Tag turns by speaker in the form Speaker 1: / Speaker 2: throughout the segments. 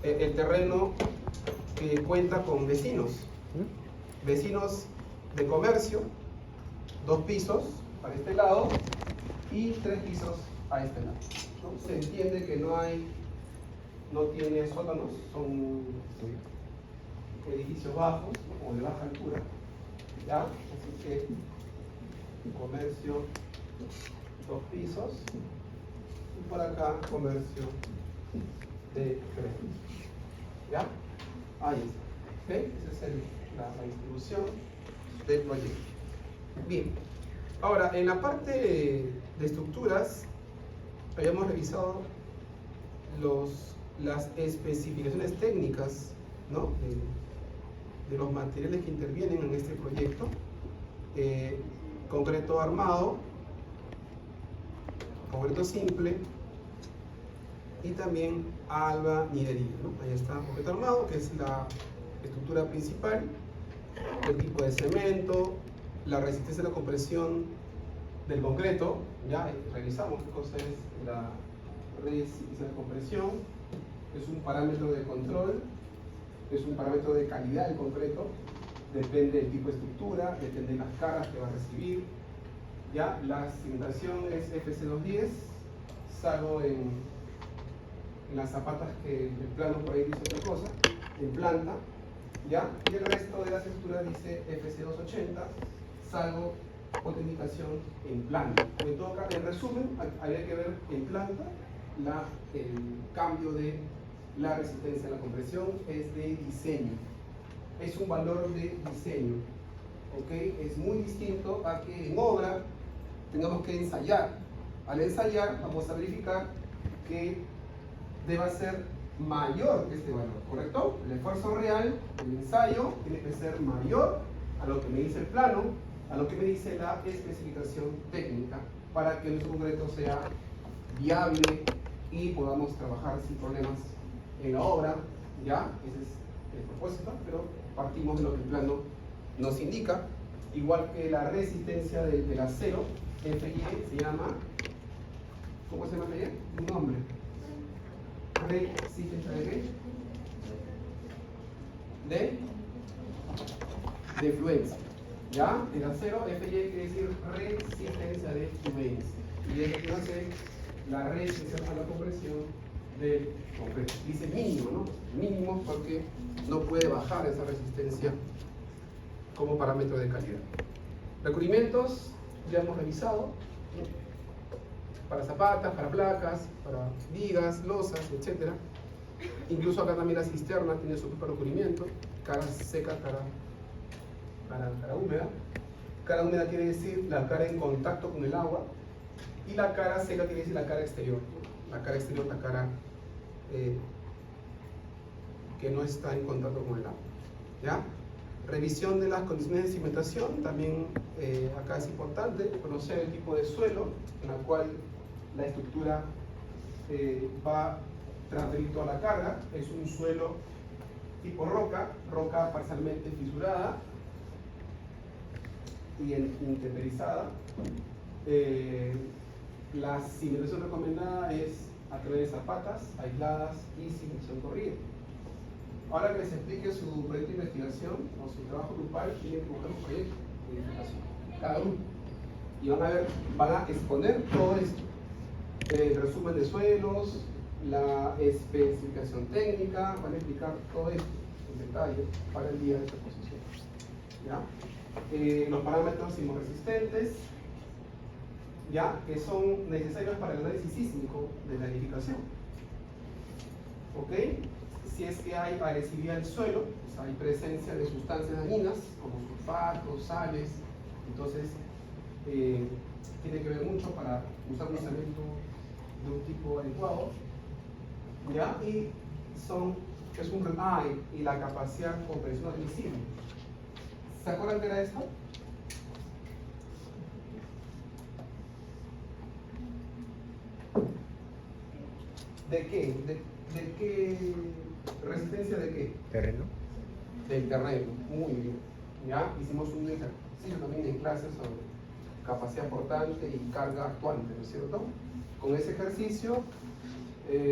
Speaker 1: el terreno cuenta con vecinos de comercio, 2 pisos para este lado y 3 pisos a este lado, ¿no? Se entiende que no tiene sótanos, son edificios bajos, ¿no? O de baja altura, ¿ya? Así que comercio 2 pisos y por acá comercio de 3 pisos, ¿ya? Ahí está, ¿ok? Esa es la distribución del proyecto. Bien, ahora en la parte de estructuras habíamos revisado las especificaciones técnicas, ¿no? de los materiales que intervienen en este proyecto. Concreto armado, concreto simple y también albañilería, ¿no? Ahí está concreto armado, que es la estructura principal, el tipo de cemento, la resistencia a la compresión del concreto. Ya revisamos qué cosa es la resistencia a la compresión, es un parámetro de control, es un parámetro de calidad del concreto, depende del tipo de estructura, depende de las caras que va a recibir. Ya, la cimentación es FC210, salvo en las zapatas que el plano por ahí dice otra cosa, en planta, ya, y el resto de las estructuras dice FC280, salvo autenticación en planta. En todo caso, en resumen, habría que ver en planta el cambio de la resistencia a la compresión es de diseño, es un valor de diseño, ¿ok? Es muy distinto a que en obra tengamos que ensayar. Al ensayar vamos a verificar que deba ser mayor que este valor, ¿correcto? El esfuerzo real del ensayo tiene que ser mayor a lo que me dice el plano, a lo que me dice la especificación técnica, para que nuestro concreto sea viable y podamos trabajar sin problemas en la obra. Ya, ese es el propósito, pero partimos de lo que el plano nos indica. Igual que la resistencia del acero, FIE se llama, ¿cómo se llama FIE? Un nombre. ¿Resistencia de qué? De fluencia. ¿Ya? El acero, FIE quiere decir resistencia de fluencia. Y es lo que hace la resistencia a la compresión del concreto. Dice mínimo, ¿no? Mínimo porque no puede bajar esa resistencia como parámetro de calidad. Recubrimientos ya hemos revisado, ¿no? Para zapatas, para placas, para vigas, losas, etc. Incluso acá también la cisterna tiene su propio recubrimiento, cara seca, cara húmeda. Cara húmeda quiere decir la cara en contacto con el agua, y la cara seca quiere decir la cara exterior, ¿no? La cara exterior, la cara que no está en contacto con el agua, ¿ya? Revisión de las condiciones de cimentación, también acá es importante conocer el tipo de suelo en el cual la estructura va a transferir toda la carga. Es un suelo tipo roca parcialmente fisurada y intemperizada. La cimentación recomendada es a través de zapatas aisladas y cimentación corrida. Ahora que les explique su proyecto de investigación o su trabajo grupal, tienen que buscar un proyecto de investigación, cada uno. Y van a exponer todo esto. El resumen de suelos, la especificación técnica, van a explicar todo esto en detalle para el día de esta exposición. ¿Ya? Los parámetros sismoresistentes, ¿ya? Que son necesarios para el análisis sísmico de la edificación. ¿Ok? Si es que hay agresividad del suelo, pues hay presencia de sustancias dañinas como sulfatos, sales, entonces tiene que ver mucho para usar un cemento de un tipo adecuado, ¿ya? Y y la capacidad de compresión admisible. ¿Se acuerdan qué era esto? ¿De qué? ¿De qué resistencia de qué?
Speaker 2: Terreno.
Speaker 1: Del terreno, muy bien. ¿Ya? Hicimos un ejercicio también en clase sobre capacidad portante y carga actuante, ¿no es cierto? Con ese ejercicio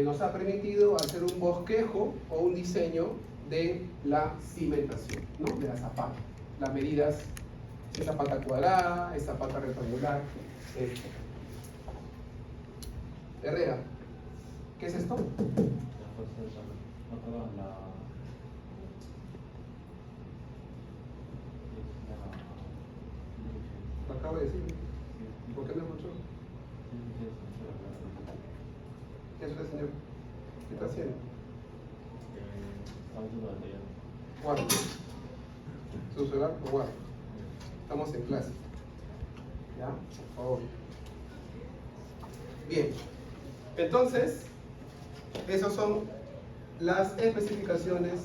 Speaker 1: nos ha permitido hacer un bosquejo o un diseño de la cimentación, ¿no? De la zapata. Las medidas, es zapata cuadrada, es zapata rectangular, etc. Herrera, ¿qué es esto? Lo acabo de decir. ¿Por qué no escuchó? ¿Qué es usted, señor? ¿Qué está haciendo? Guarda. Su celular, lo guarda. Estamos en clase. ¿Ya? Por favor. Bien. Entonces, esas son las especificaciones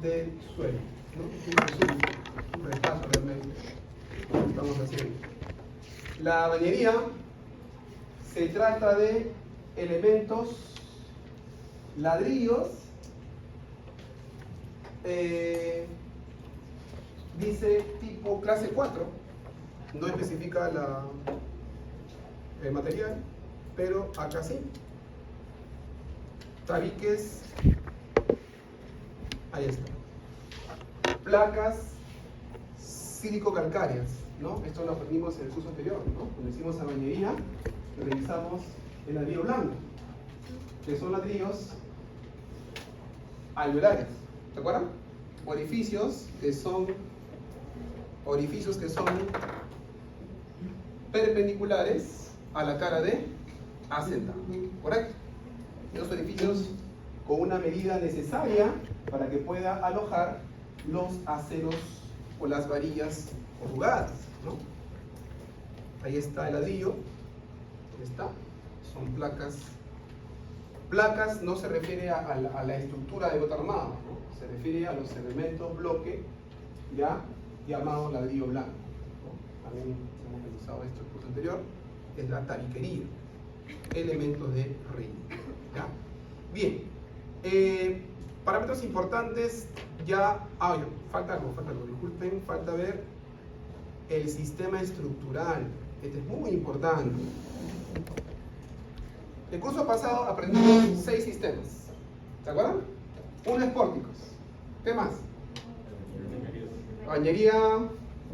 Speaker 1: del suelo, ¿no? Un repaso realmente lo que estamos haciendo. La bañería se trata de elementos, ladrillos, dice tipo clase 4, no especifica el material, pero acá sí. Tabiques, ahí está. Placas sílico-calcáreas, ¿no? Esto lo aprendimos en el curso anterior, ¿no? Cuando hicimos la bañería, revisamos el ladrillo blanco, que son ladrillos alveolares, ¿te acuerdan? Orificios que son perpendiculares a la cara de asentado, ¿correcto? Los orificios con una medida necesaria para que pueda alojar los aceros o las varillas corrugadas, ¿no? Ahí está el ladrillo, ahí está, son placas. Placas no se refiere a la estructura de bote armado, ¿no? Se refiere a los elementos bloque ya llamado ladrillo blanco, ¿no? También hemos revisado esto en el curso anterior, es la tabiquería, elementos de relleno, ¿ya? Bien, parámetros importantes ya, falta algo, disculpen, falta ver el sistema estructural. Este es muy importante. El curso pasado aprendimos 6 sistemas, ¿se acuerdan? Uno es pórticos, ¿qué más? Bañería,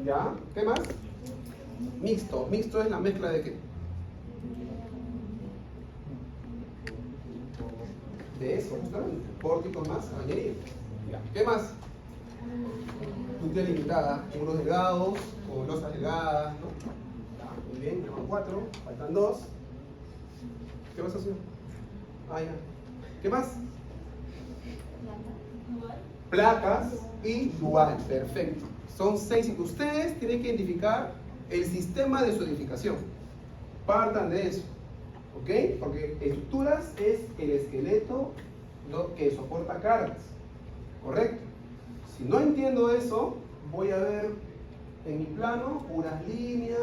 Speaker 1: ¿ya? ¿Qué más? Mixto, mixto es la mezcla de ¿qué? De eso, justamente, pórticos más bañería. ¿Ya? ¿Qué más? Ductilidad limitada, muros delgados o losas delgadas, ¿no? Ya, muy bien, llevamos 4, faltan 2. ¿Qué más, señor? Ya. ¿Qué más? Placas y dual, perfecto. Son 6. Ustedes tienen que identificar el sistema de su edificación. Partan de eso, ¿ok? Porque estructuras es el esqueleto que soporta cargas, ¿correcto? Si no entiendo eso, voy a ver en mi plano puras líneas,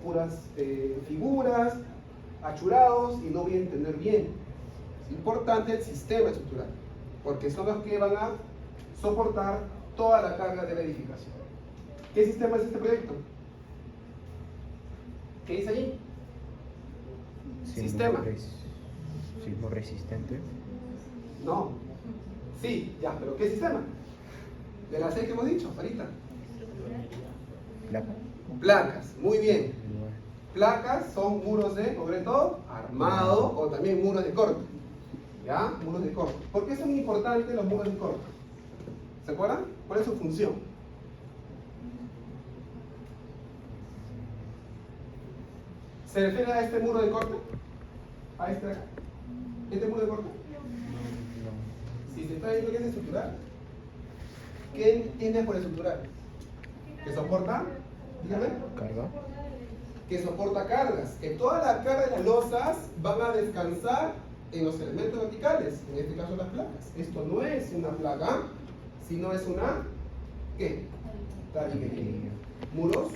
Speaker 1: puras figuras, achurados, y no voy a entender bien. Es importante el sistema estructural, porque son los que van a soportar toda la carga de la edificación. ¿Qué sistema es este proyecto? ¿Qué dice allí? Sistema.
Speaker 2: Sismo resistente.
Speaker 1: No. Sí, ya, pero ¿qué sistema? De las 6 que hemos dicho ahorita. Placas, muy bien. Placas son muros de concreto armado o también muros de corte. ¿Ya? Muros de corte. ¿Por qué son importantes los muros de corte? ¿Se acuerdan? ¿Cuál es su función? ¿Se refiere a este muro de corte? ¿A este de acá? ¿Este muro de corte? Si se está diciendo que es estructural, ¿qué entiendes por estructural? ¿Que soporta? Dígame.
Speaker 2: Carga.
Speaker 1: Que soporta cargas, que toda la carga de las losas van a descansar en los elementos verticales, en este caso las placas. Esto no es una placa, sino es una, ¿qué? Tabiquería. Muros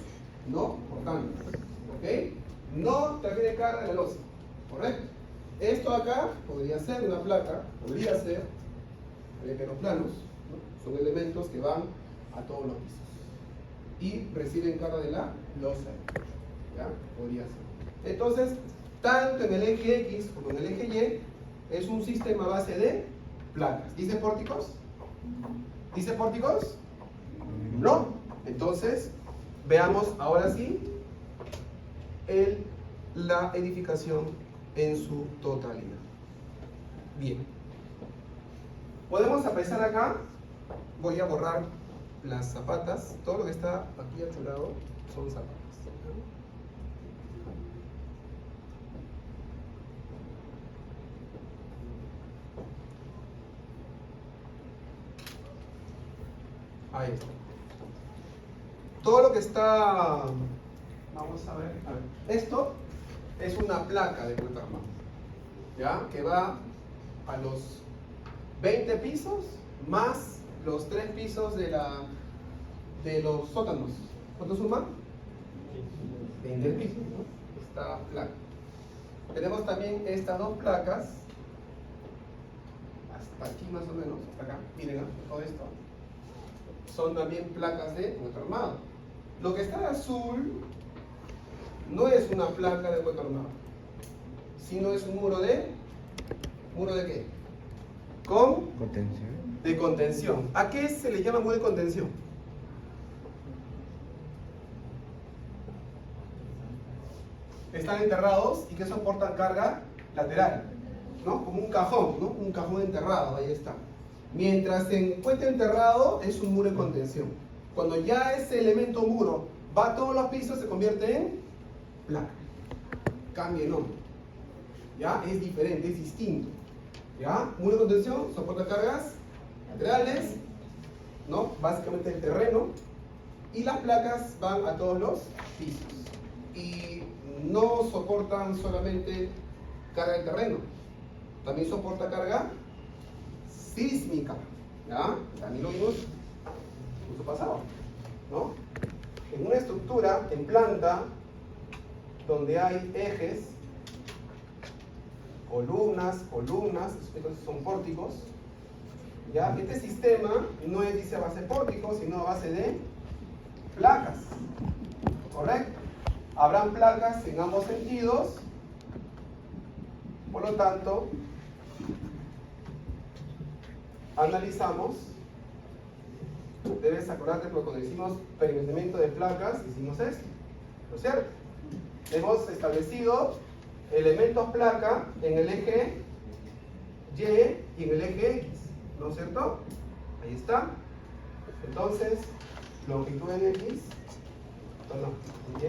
Speaker 1: no cortantes, ¿ok? No transfiere carga de la losa, ¿correcto? Esto acá podría ser una placa, podría ser, habría que los planos, ¿no? Son elementos que van a todos los pisos. y reciben carga de la losa. ¿Ya? Podría ser. Entonces, tanto en el eje X como en el eje Y es un sistema a base de placas. ¿Dice pórticos? ¿Dice pórticos? No. Entonces, veamos ahora sí la edificación en su totalidad. Bien. Podemos empezar acá. Voy a borrar las zapatas. Todo lo que está aquí a tu lado son zapatas. Ahí está. Todo lo que está... Vamos a ver. Esto es una placa de puerta armada, ¿ya? Que va a los 20 pisos más los 3 pisos de los sótanos. ¿Cuánto suma? 20 pisos, ¿no? Esta placa. Tenemos también estas dos placas, hasta aquí más o menos, hasta acá. Miren, todo esto son también placas de puerta armada. Lo que está en azul no es una placa de puerta armada, sino es un muro de... ¿Muro de qué?
Speaker 2: Contención.
Speaker 1: De contención. ¿A qué se le llama muro de contención? Están enterrados y que soportan carga lateral, ¿no? Como un cajón, ¿no? Un cajón enterrado, ahí está. Mientras se encuentre enterrado, es un muro de contención. Cuando ya ese elemento muro va a todos los pisos, se convierte en placa. Cambia el nombre. ¿Ya? Es diferente, es distinto. ¿Ya? Muro de contención soporta cargas laterales, ¿no? Básicamente el terreno. Y las placas van a todos los pisos. Y no soportan solamente carga del terreno. También soporta carga sísmica. ¿Ya? También lo vimos en el curso pasado, ¿no? En una estructura, en planta, donde hay ejes, columnas, estos son pórticos, ¿ya? Este sistema no es, dice, a base de pórticos, sino a base de placas, ¿correcto? Habrán placas en ambos sentidos, por lo tanto, analizamos, debes acordarte porque cuando hicimos perimetramiento de placas, hicimos esto, ¿no es cierto? Hemos establecido elementos placa en el eje Y y en el eje X, ¿no es cierto? Ahí está. Entonces, longitud en X, Y,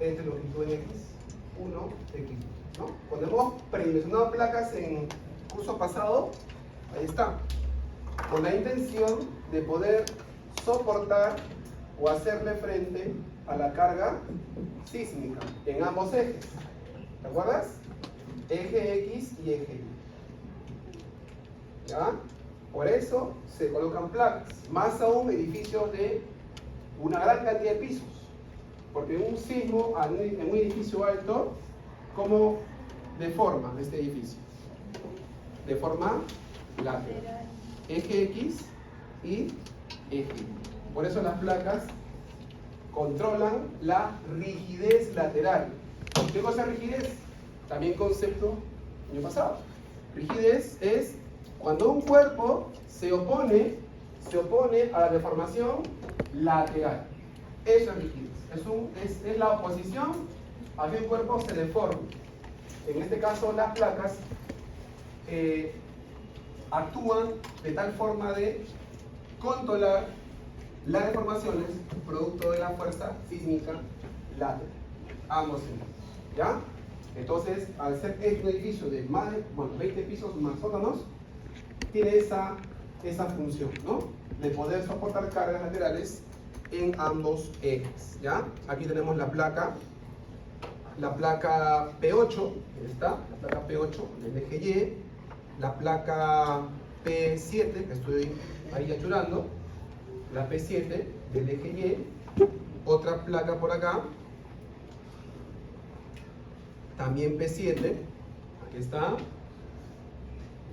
Speaker 1: entre longitud en X, 1, X, ¿no? Cuando hemos predimensionado placas en curso pasado, ahí está, con la intención de poder soportar o hacerle frente a la carga sísmica en ambos ejes. ¿Te acuerdas? Eje X y eje Y. ¿Ya? Por eso se colocan placas, más aún edificios de una gran cantidad de pisos, porque un sismo en un edificio alto, ¿cómo deforma este edificio? De forma lateral, eje X y eje Y. Por eso las placas controlan la rigidez lateral. ¿Qué cosa es rigidez? También concepto año pasado. Rigidez es cuando un cuerpo se opone a la deformación lateral. Eso es rigidez. Es la oposición a que un cuerpo se deforme. En este caso, las placas actúan de tal forma de controlar las deformaciones producto de la fuerza sísmica lateral. Ambos sentidos. ¿Ya? Entonces, al ser un edificio de más de 20 pisos más sótanos, tiene esa función, ¿no? De poder soportar cargas laterales en ambos ejes. ¿Ya? Aquí tenemos la placa P8, está, la placa P8 del eje Y, la placa P7, que estoy ahí achurando, la P7 del eje Y, otra placa por acá, también P7, aquí está,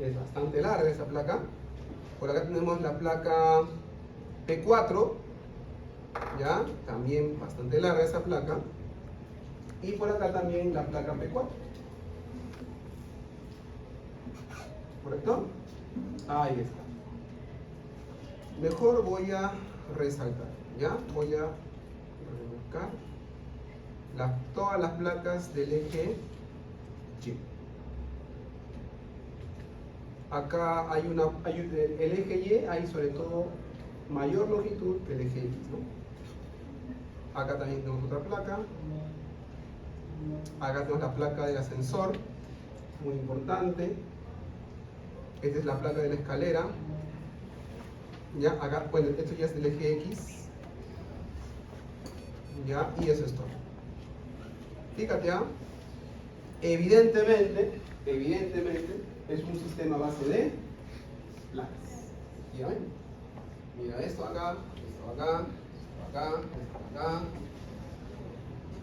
Speaker 1: es bastante larga esa placa. Por acá tenemos la placa P4, ¿ya? También bastante larga esa placa. Y por acá también la placa P4. ¿Correcto? Ahí está. Mejor voy a resaltar, ¿ya? Voy a remarcar todas las placas del eje Y. Acá hay el eje Y hay sobre todo mayor longitud que el eje X, ¿no? Acá también tenemos otra placa. Acá tenemos la placa del ascensor, muy importante. Esta es la placa de la escalera. Ya, acá, bueno, esto ya es del eje X. Ya, y eso es todo. Fíjate, ¿ah? Evidentemente, es un sistema a base de placas. ¿Ya ven? Mira, esto acá, esto acá, esto acá, esto acá.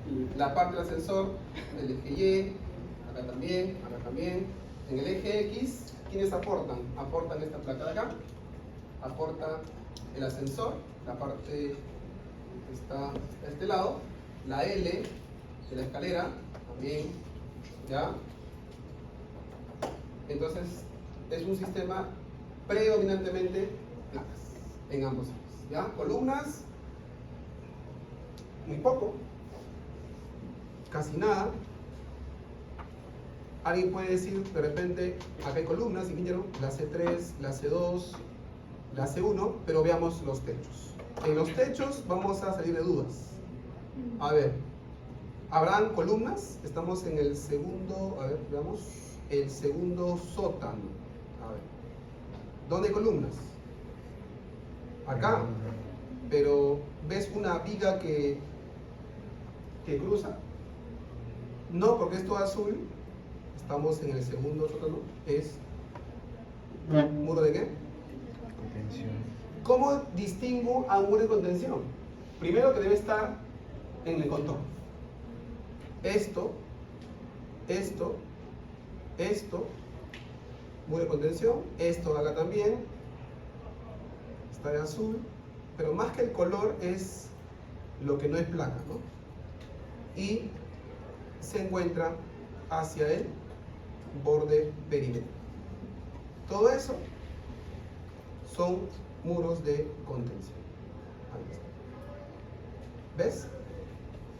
Speaker 1: Y la parte del ascensor, del eje Y, acá también, acá también. En el eje X, ¿quiénes aportan? Aportan esta placa de acá, aporta el ascensor, la parte que está a este lado, la L de la escalera, también, ¿ya? Entonces, es un sistema predominantemente placas en ambos lados, ¿ya? Columnas, muy poco, casi nada. Alguien puede decir, de repente, acá hay columnas, ingeniero, la C3, la C2, la C1, pero veamos los techos. En los techos vamos a salir de dudas. A ver, ¿habrán columnas? Estamos en el segundo, a ver, veamos, el segundo sótano. A ver, ¿dónde hay columnas? Acá, pero ¿ves una viga que cruza? No, porque es todo azul. Estamos en el segundo sótano. ¿Es muro de qué?
Speaker 2: Contención.
Speaker 1: ¿Cómo distingo a un muro de contención? Primero que debe estar en el contorno. Esto, muro de contención. Esto de acá también. Está de azul. Pero más que el color es lo que no es placa, ¿no? Y se encuentra hacia el borde perimetral. Todo eso son muros de contención. Ahí está. ¿Ves?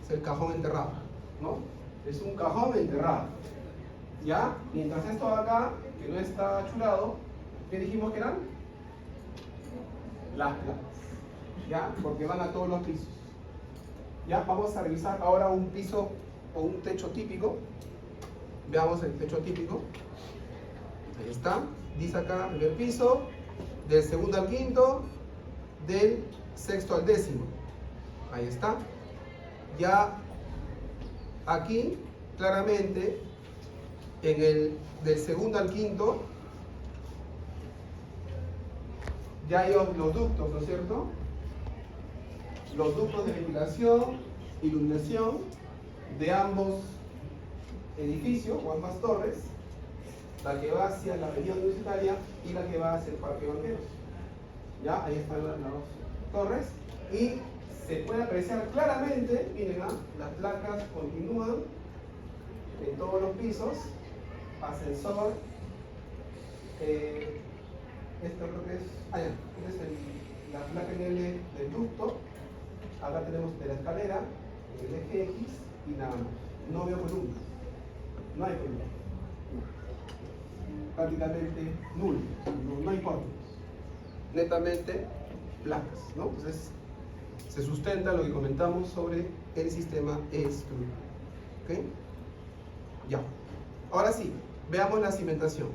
Speaker 1: Es el cajón enterrado, ¿no? Es un cajón enterrado. ¿Ya? Mientras esto de acá, que no está chulado, ¿qué dijimos que eran? Las placas. ¿Ya? Porque van a todos los pisos. ¿Ya? Vamos a revisar ahora un piso o un techo típico. Veamos el techo típico. Ahí está. Dice acá, primer piso, del segundo al quinto, del sexto al décimo. Ahí está. Ya aquí, claramente, en el del segundo al quinto, ya hay los ductos, ¿no es cierto? Los ductos de ventilación, iluminación de ambos edificios o ambas torres, la que va hacia la avenida universitaria y la que va hacia el Parque Banqueros. Ya, ahí están las dos torres y se puede apreciar claramente, miren, las placas continúan en todos los pisos, ascensor, esto creo que es, es la placa en L del ducto, acá tenemos de la escalera, el eje X y nada más. No veo columnas, no hay columnas, prácticamente nulo, no hay fórmulas, netamente placas, ¿no? Entonces se sustenta lo que comentamos sobre el sistema estructural. ¿Ok? Ya. Ahora sí, veamos la cimentación.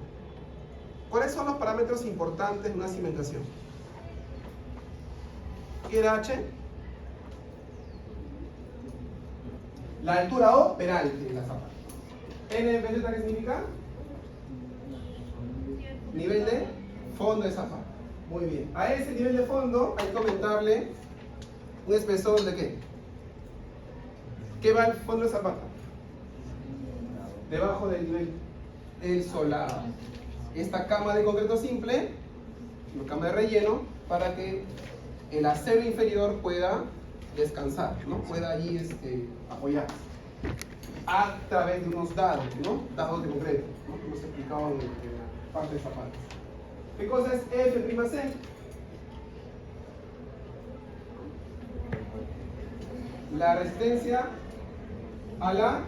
Speaker 1: ¿Cuáles son los parámetros importantes de una cimentación? ¿Qué era H? La altura o peralte de la zapata. NBZ, ¿qué significa? Nivel de fondo de zapata. Muy bien. A ese nivel de fondo hay que aumentarle un espesor de ¿qué? ¿Qué va al fondo de zapata? Debajo del nivel del solado. Esta cama de concreto simple, una cama de relleno, para que el acero inferior pueda descansar, ¿no? Pueda allí apoyarse a través de unos dados, ¿no? Dados de concreto, ¿no? Que hemos explicado en la parte de esa parte. ¿Qué cosa es F'C? La resistencia a la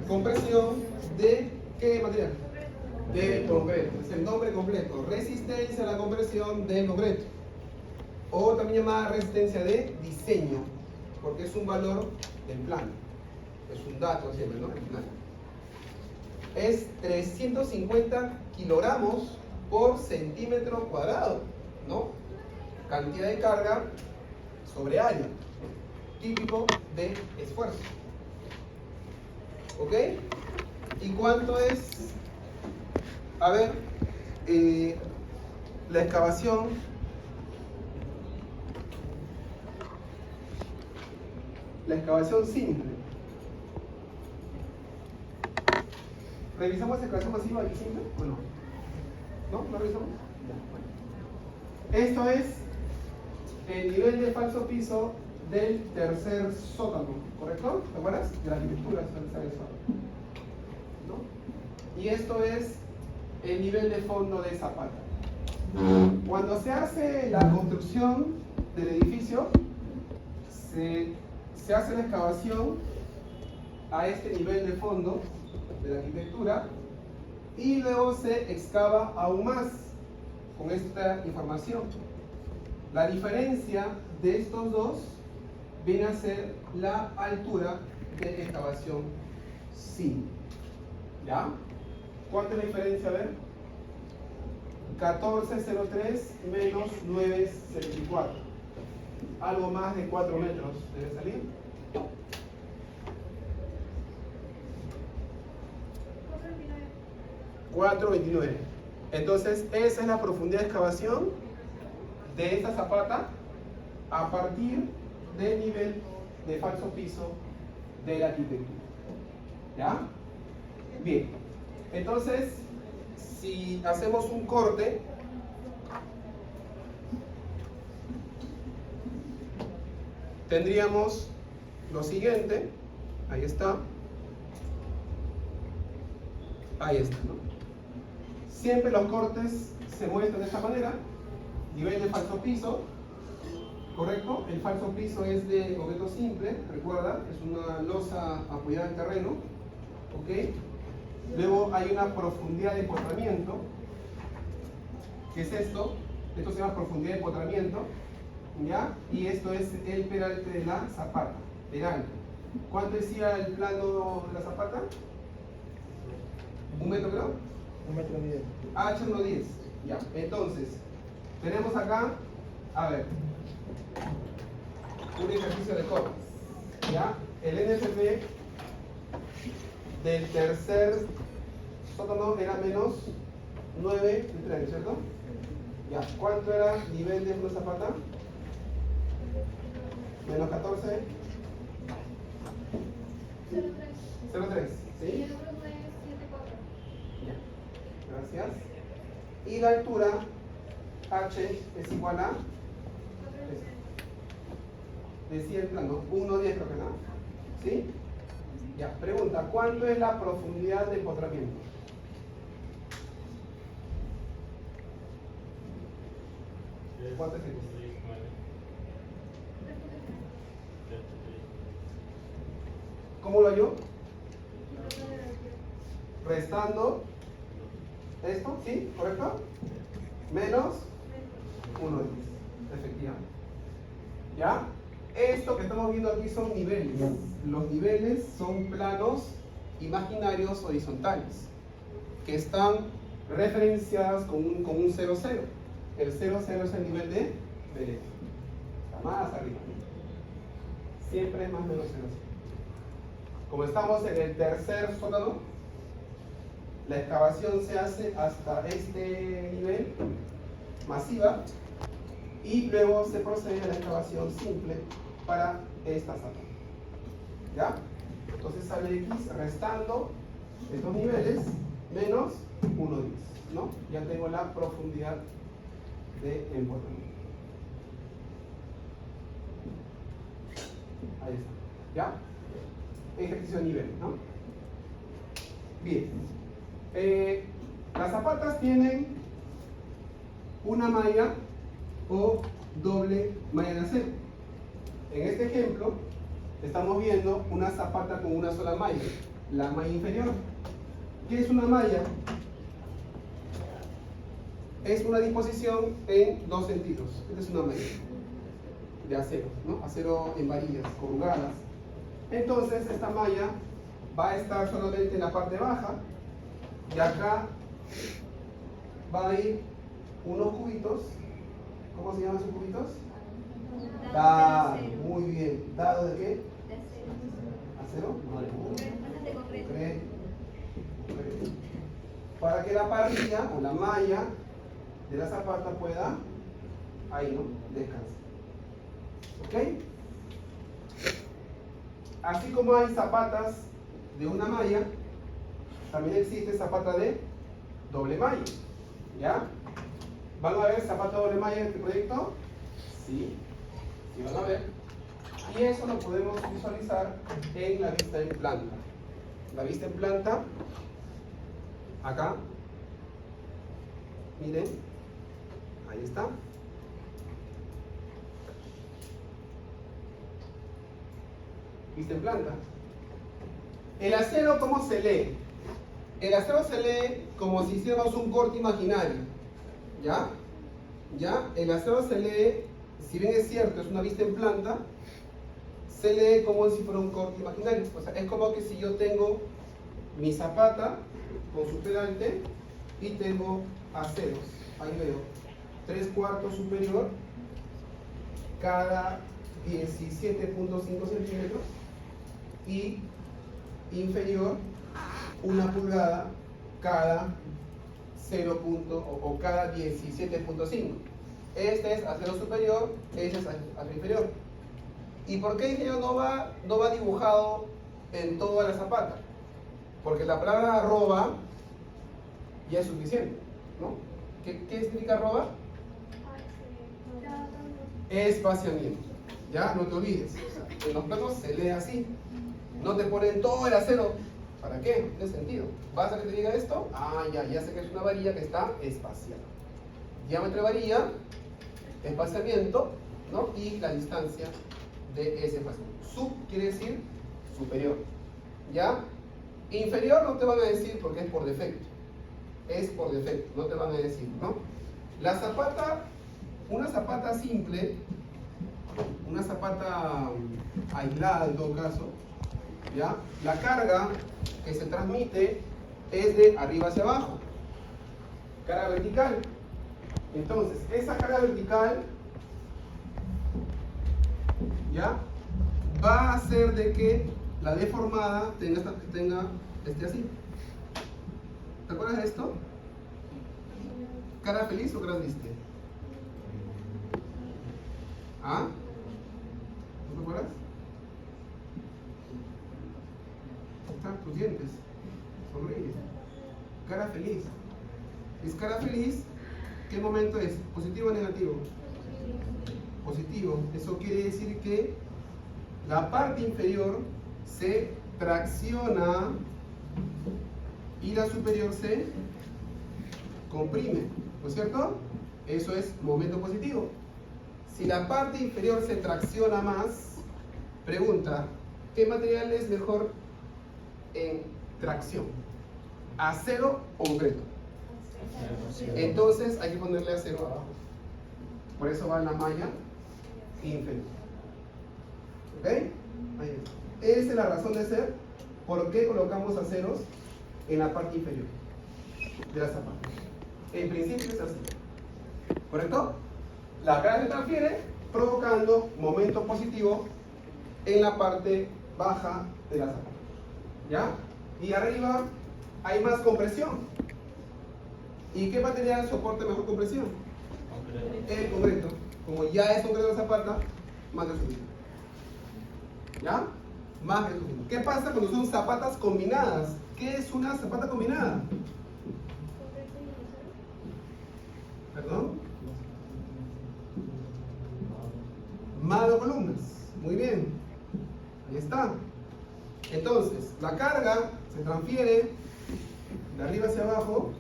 Speaker 1: compresión de ¿qué material? Del concreto. Es el nombre completo. Resistencia a la compresión del concreto. O también llamada resistencia de diseño, porque es un valor del plano. Es un dato siempre, ¿no? El plano. Es 350 kilogramos por centímetro cuadrado, ¿no? Cantidad de carga sobre área. Típico de esfuerzo. ¿Ok? ¿Y cuánto es? A ver, la excavación simple. ¿Revisamos la excavación masiva y simple o no? ¿No? ¿No revisamos? Ya, bueno. Esto es el nivel de falso piso del tercer sótano, ¿correcto? ¿Te acuerdas? De la arquitectura del tercer sótano, ¿no? Y esto es el nivel de fondo de Zapata. Cuando se hace la construcción del edificio, se hace la excavación a este nivel de fondo de la arquitectura y luego se excava aún más con esta información. La diferencia de estos dos viene a ser la altura de excavación simple. ¿Ya? ¿Cuánto es la diferencia? A ver. 1403 menos 974. Algo más de 4 metros debe salir. 4.29. Entonces, esa es la profundidad de excavación de esta zapata a partir del nivel de falso piso de la arquitectura. ¿Ya? Bien. Entonces, si hacemos un corte, tendríamos lo siguiente. Ahí está. Ahí está, ¿no? Siempre los cortes se muestran de esta manera. Nivel de falso piso, ¿correcto? El falso piso es de concreto simple, recuerda, es una losa apoyada en terreno, ¿ok? Luego hay una profundidad de empotramiento, que es esto se llama profundidad de empotramiento, ¿ya? Y esto es el peralte de la zapata, peralte. ¿Cuánto decía el plano de la zapata? ¿1 metro creo?
Speaker 2: 1,10 m.
Speaker 1: H110, ya. Entonces, tenemos acá, a ver, un ejercicio de cortes, ¿ya? El NFP del tercer sótano era menos 9 metros, ¿cierto? Ya, ¿cuánto era nivel de una zapata? Menos 14. 0,3, ¿sí? Ya, gracias. Y la altura H es igual a, decía el plano, 1,10 creo que no, ¿sí? Ya, pregunta, ¿cuánto es la profundidad de empotramiento? ¿Cuánto es esto? ¿Cómo lo hallo? Restando esto, ¿sí? ¿Correcto? Menos 1,10, efectivamente. ¿Ya? Esto que estamos viendo aquí son niveles. Los niveles son planos imaginarios horizontales que están referenciados con un 0,0. El 0,0 es el nivel de derecho. Más arriba. Siempre es más o menos 0,0. Como estamos en el tercer sótano, la excavación se hace hasta este nivel, masiva, y luego se procede a la excavación simple para esta sala. ¿Ya? Entonces sale X restando estos niveles menos 1,10, ¿no? Ya tengo la profundidad de empotramiento. Ahí está. ¿Ya? Ejercicio de nivel, ¿no? Bien. Las zapatas tienen una malla o doble malla de acero. En este ejemplo, estamos viendo una zapata con una sola malla, la malla inferior. ¿Qué es una malla? Es una disposición en dos sentidos. Esta es una malla de acero, ¿no? Acero en varillas corrugadas. Entonces, esta malla va a estar solamente en la parte baja y acá va a ir unos cubitos. ¿Cómo se llaman esos cubitos? Dado, muy bien. ¿Dado de qué? ¿Acero? Concreto. Para que la parrilla o la malla de la zapata pueda, ahí, ¿no? Descansar. ¿Ok? Así como hay zapatas de una malla, también existe zapata de doble malla. ¿Ya? ¿Van a ver zapata doble malla en este proyecto? Sí, sí van a ver. Y eso lo podemos visualizar en la vista en planta. La vista en planta, acá, miren, ahí está. Vista en planta. El acero, ¿cómo se lee? El acero se lee como si hiciéramos un corte imaginario. ¿Ya? ¿Ya? El acero se lee, si bien es cierto, es una vista en planta, se lee como si fuera un corte imaginario. O sea, es como que si yo tengo mi zapata con su pedalte y tengo aceros. Ahí veo 3/4 superior cada 17.5 centímetros y inferior 1 pulgada cada 0. O cada 17.5. Este es acero superior, este es acero inferior. ¿Y por qué inferior no va dibujado en toda la zapata? Porque la palabra arroba ya es suficiente, ¿no? ¿Qué significa arroba? Espaciamiento. Ya, no te olvides. O sea, en los planos se lee así. No te ponen todo el acero. ¿Para qué? No tiene sentido. ¿Vas a que te diga esto? Ah, ya sé que es una varilla que está espaciada. Diámetro de varilla, espaciamiento, ¿no? Y la distancia de ese espaciamiento. Sub quiere decir superior. ¿Ya? Inferior no te van a decir porque es por defecto. Es por defecto, no te van a decir, ¿no? La zapata, una zapata simple, una zapata aislada en todo caso, ¿ya? La carga que se transmite es de arriba hacia abajo. Carga vertical. Entonces, esa carga vertical, ¿ya? Va a hacer de que la deformada esté así. ¿Te acuerdas de esto? ¿Cara feliz o cara triste? ¿Ah? ¿No te acuerdas? Están tus dientes. Sonríe. Cara feliz. ¿Es cara feliz? ¿Qué momento es? ¿Positivo o negativo? Positivo. Eso quiere decir que la parte inferior se tracciona y la superior se comprime, ¿no es cierto? Eso es momento positivo. Si la parte inferior se tracciona más, pregunta, ¿qué material es mejor en tracción? ¿Acero o concreto? Entonces hay que ponerle acero abajo. Por eso va en la malla inferior. ¿Ok? Ahí está. Esa es la razón de ser por qué colocamos aceros en la parte inferior de la zapata. En principio es así. ¿Correcto? La carga se transfiere provocando momento positivo en la parte baja de la zapata. ¿Ya? Y arriba hay más compresión. ¿Y qué material soporta mejor compresión? El concreto. Como ya es concreto la zapata, más que suficiente. ¿Ya? Más que suficiente. ¿Qué pasa cuando son zapatas combinadas? ¿Qué es una zapata combinada? ¿Perdón? Más de columnas. Muy bien. Ahí está. Entonces, la carga se transfiere de arriba hacia abajo,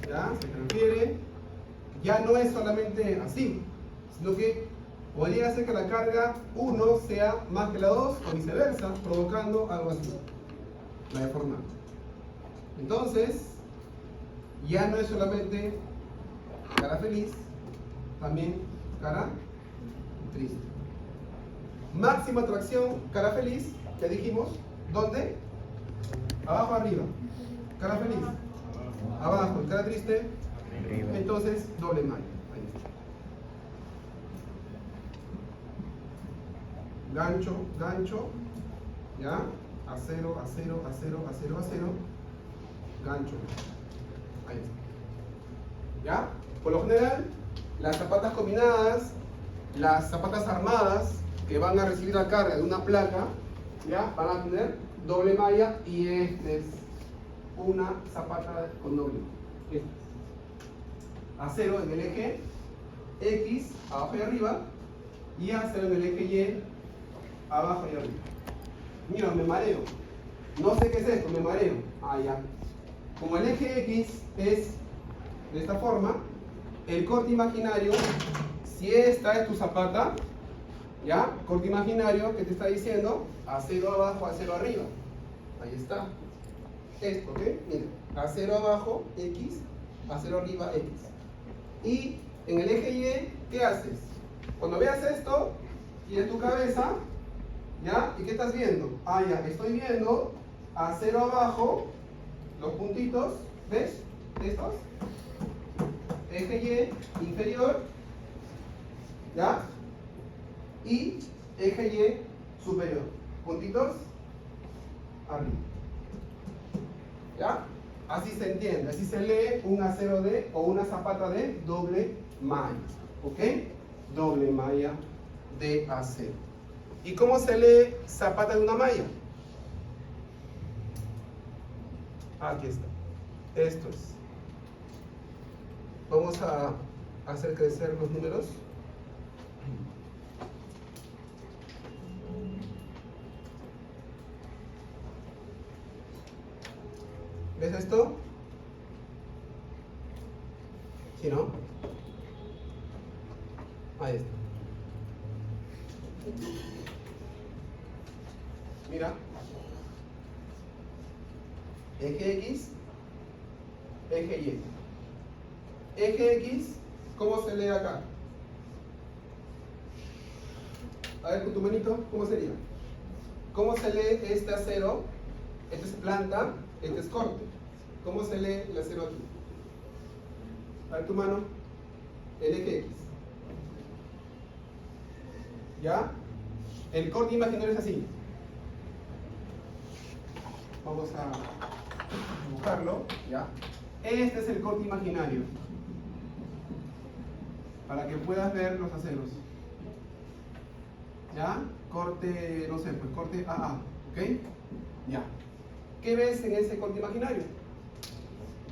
Speaker 1: ¿ya? Se transfiere, ya no es solamente así, sino que podría ser que la carga 1 sea más que la 2 o viceversa, provocando algo así, la deformada. Entonces, ya no es solamente cara feliz, también cara triste. Máxima atracción, cara feliz, ya dijimos, ¿dónde? Abajo, arriba. Cara feliz, abajo. Cara triste,
Speaker 2: Arriba.
Speaker 1: entonces doble malla. Ahí está. Gancho, gancho, ¿ya? A 0, a 0, a 0, a 0, a 0. Gancho. Ahí está. ¿Ya? Por lo general, las zapatas combinadas, las zapatas armadas que van a recibir la carga de una placa, ¿ya? Van a tener doble malla y esta es una zapata con doble malla. A0 en el eje X, abajo y arriba, y A0 en el eje Y, abajo y arriba. Mira, me mareo. No sé qué es esto, me mareo. Ah, ya. Como el eje X es de esta forma, el corte imaginario, si esta es tu zapata, ¿ya? Corte imaginario que te está diciendo A0 abajo, A0 arriba. Ahí está. Esto, ¿ok? Mira, A0 abajo, X, A0 arriba, X. Y en el eje Y, ¿qué haces? Cuando veas esto, y en tu cabeza, ¿ya? ¿Y qué estás viendo? Ah, ya, estoy viendo A0 abajo, los puntitos, ¿ves? Estos. Eje Y inferior, ¿ya? Y eje Y superior. Puntitos arriba. ¿Ya? Así se entiende, así se lee un A0D o una zapata de doble malla. ¿Ok? Doble malla de A0. ¿Y cómo se lee zapata de una malla? Aquí está. Esto es. Vamos a hacer crecer los números. ¿Ves esto? ¿Sí, no? Ahí está. Mira. Eje X, eje Y. Eje X, ¿cómo se lee acá? A ver con tu manito, ¿cómo sería? ¿Cómo se lee este A0? Este es planta, este es corte. ¿Cómo se lee el A0 aquí? A ver tu mano, el eje X. ¿Ya? El corte imaginario es así. Vamos a dibujarlo, ¿ya? Este es el corte imaginario. Para que puedas ver los aceros. ¿Ya? Corte, no sé, pues corte AA, ¿ok? Ya. ¿Qué ves en ese corte imaginario?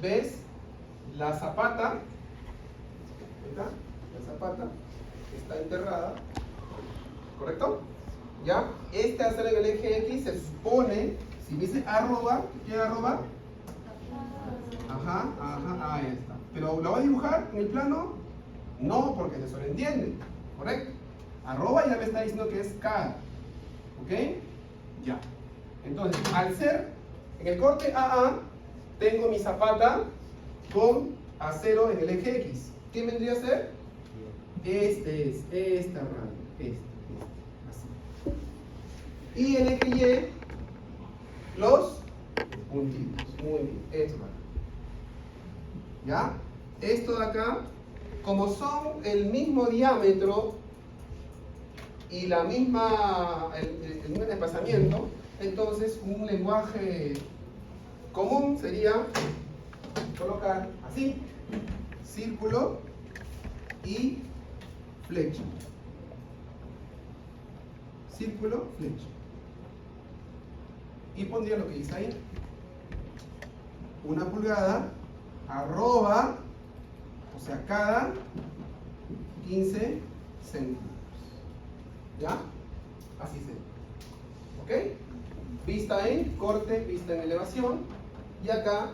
Speaker 1: ¿Ves la zapata? ¿Está? La zapata está enterrada, ¿correcto? ¿Ya? Este hacer en el eje X se supone, si dice arroba, ¿qué arroba? Ajá, ajá, ahí está. ¿Pero lo va a dibujar en el plano? No, porque se sobreentiende, ¿correcto? Arroba ya me está diciendo que es cara, ¿ok? Ya. Entonces, al ser en el corte AA, tengo mi zapata con A0 en el eje X. ¿Qué vendría a ser? Este es, esta radio, así. Y en eje Y, los puntitos. Muy bien, esto de acá. ¿Ya? Esto de acá, como son el mismo diámetro y la misma, el mismo desplazamiento, entonces un lenguaje común sería colocar así, círculo y flecha. Círculo, flecha. Y pondría lo que dice ahí. 1 pulgada, arroba, o sea, cada 15 centímetros. ¿Ya? Así se. ¿Ok? Vista en corte, vista en elevación. Y acá,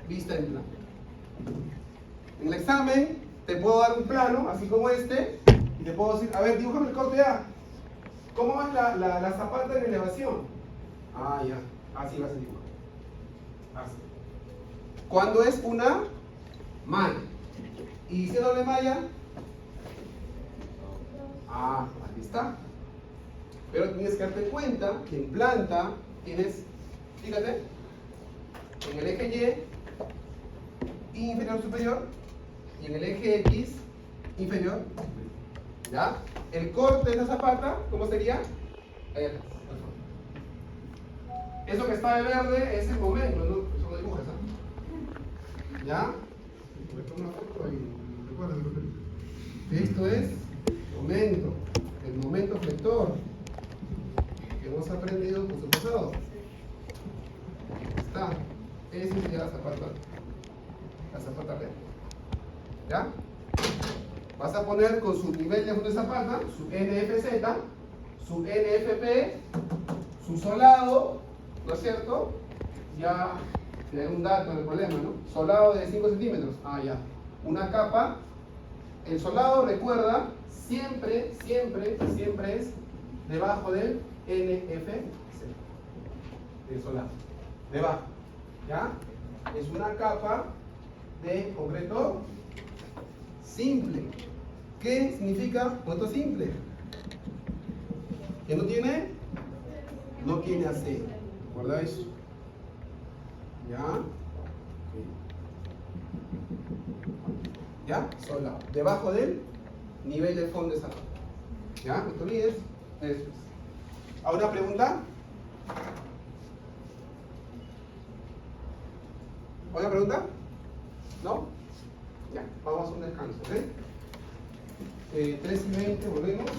Speaker 1: vista en plano. En el examen, te puedo dar un plano, así como este. Y te puedo decir, a ver, dibújame el corte A. ¿Cómo es la zapata en elevación? Ah, ya. Así vas a dibujar. Así. ¿Cuándo es una malla? ¿Y si doble malla? Ah, aquí está. Pero tienes que darte cuenta que en planta tienes, fíjate, en el eje Y inferior superior y en el eje X inferior. ¿Ya? El corte de esa zapata, ¿cómo sería? Ahí atrás. Eso que está de verde es el momento, ¿no? Eso lo dibujas, ¿ah? ¿Ya? Esto es momento, el momento flector que hemos aprendido en curso pasado. Está. Esa sería la zapata real. ¿Ya? Vas a poner con su nivel de fondo de zapata, su NFZ, su NFP, su solado, ¿no es cierto? Ya te da un dato del problema, ¿no? Solado de 5 centímetros. Ah, ya. Una capa. El solado, recuerda, siempre es debajo del NFC. El solado. Debajo. ¿Ya? Es una capa de concreto simple. ¿Qué significa concreto simple? ¿Que no tiene? No tiene acero. ¿Recuerda eso? ¿Ya? ¿Ya? Solado. Debajo del nivel de fondo de zapata. ¿Ya? No te olvides. Eso es. ¿Alguna pregunta? ¿Alguna pregunta? ¿No? Ya, vamos a un descanso, ¿ok? 3:20, volvemos.